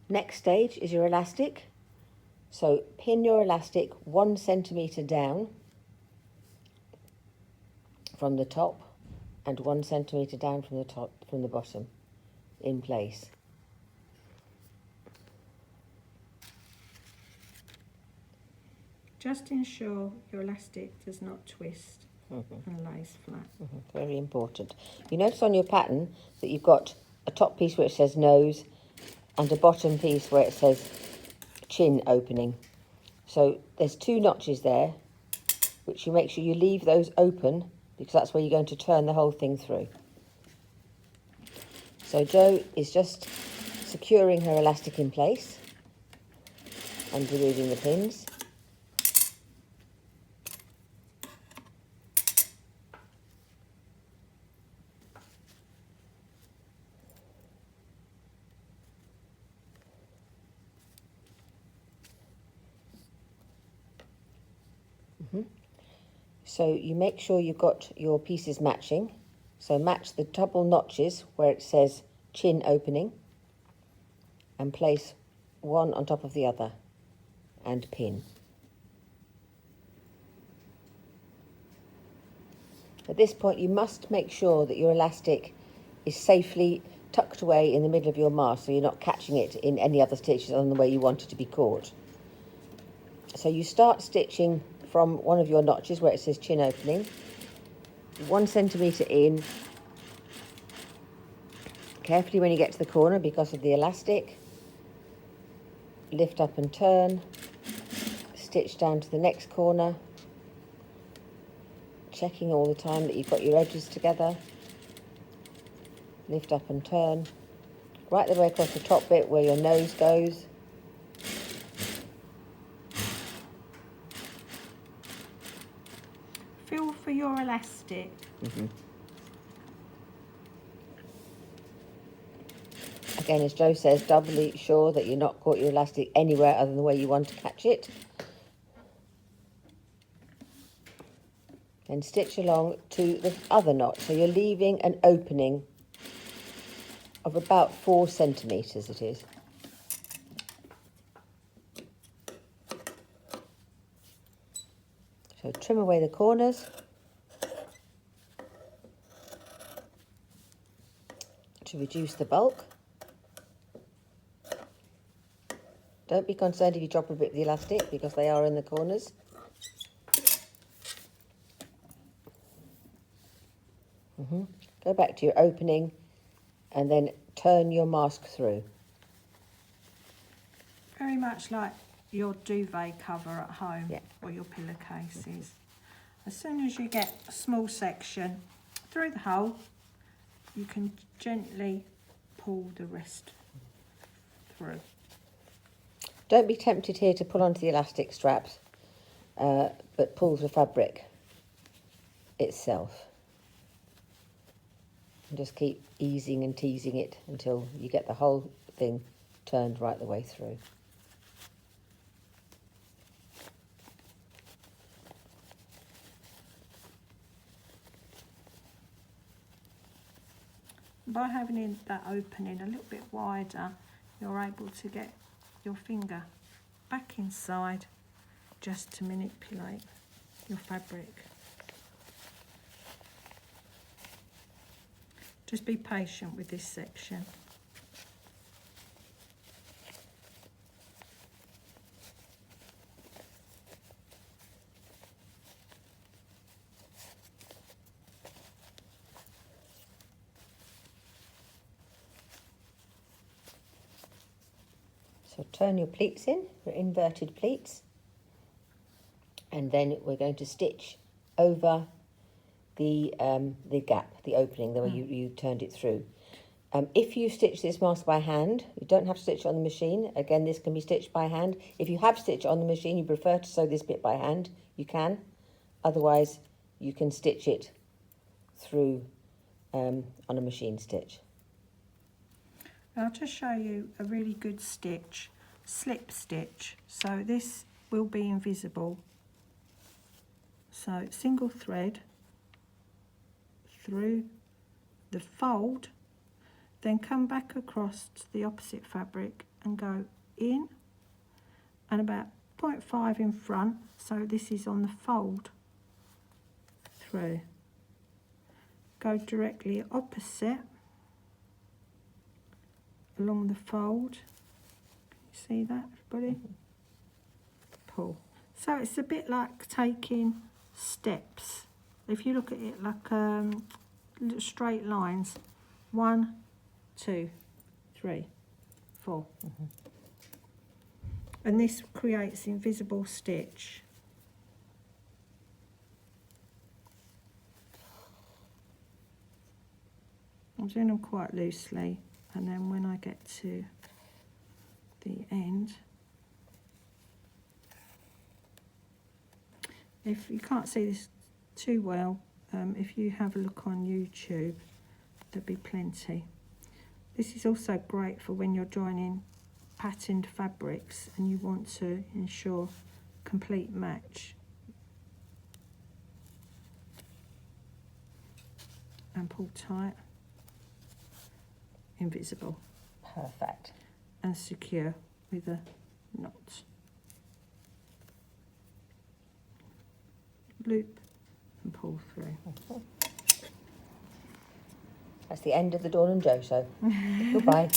Next stage is your elastic. So pin your elastic 1 centimetre down from the top and 1 centimetre down from the bottom in place. Just ensure your elastic does not twist and lays flat. Very important. You notice on your pattern that you've got a top piece where it says nose and a bottom piece where it says chin opening. So there's 2 notches there, which you make sure you leave those open because that's where you're going to turn the whole thing through. So Jo is just securing her elastic in place and removing the pins. So you make sure you've got your pieces matching. So match the double notches where it says chin opening and place one on top of the other and pin. At this point you must make sure that your elastic is safely tucked away in the middle of your mask so you're not catching it in any other stitches on the way you want it to be caught. So you start stitching from one of your notches where it says chin opening, 1 centimetre in, carefully when you get to the corner because of the elastic, lift up and turn, stitch down to the next corner, checking all the time that you've got your edges together, lift up and turn, right the way across the top bit where your nose goes, Feel for your elastic. Again, as Jo says, doubly sure that you're not caught your elastic anywhere other than the way you want to catch it. Then stitch along to the other knot. So you're leaving an opening of about 4 centimetres it is. So trim away the corners. To reduce the bulk. Don't be concerned if you drop a bit of the elastic because they are in the corners. Go back to your opening and then turn your mask through. Very much like your duvet cover at home, Yeah. or your pillowcases. As soon as you get a small section through the hole, you can gently pull the rest through. Don't be tempted here to pull onto the elastic straps, but pull the fabric itself. And just keep easing and teasing it until you get the whole thing turned right the way through. By having that opening a little bit wider, you're able to get your finger back inside just to manipulate your fabric. Just be patient with this section. So turn your pleats in, your inverted pleats, and then we're going to stitch over the gap, the opening, the way you turned it through. If you stitch this mask by hand, you don't have to stitch it on the machine. Again, this can be stitched by hand. If you have stitched it on the machine, you prefer to sew this bit by hand, you can. Otherwise, you can stitch it through on a machine stitch. I'll just show you a really good stitch, slip stitch. So this will be invisible. So single thread through the fold Then come back across to the opposite fabric and go in and about 0.5 in front, so this is on the fold through. Go directly opposite along the fold. Can you see that, everybody? Pull. So it's a bit like taking steps. If you look at it like little straight lines, 1, 2, 3, 4. And this creates invisible stitch. I'm doing them quite loosely, and then when I get to the end, if you can't see this too well, if you have a look on YouTube, there'll be plenty. This is also great for when you're joining patterned fabrics and you want to ensure complete match. And pull tight, invisible. Perfect. And secure with a knot. Loop and pull through. That's the end of the Dawn and Joe show. Goodbye.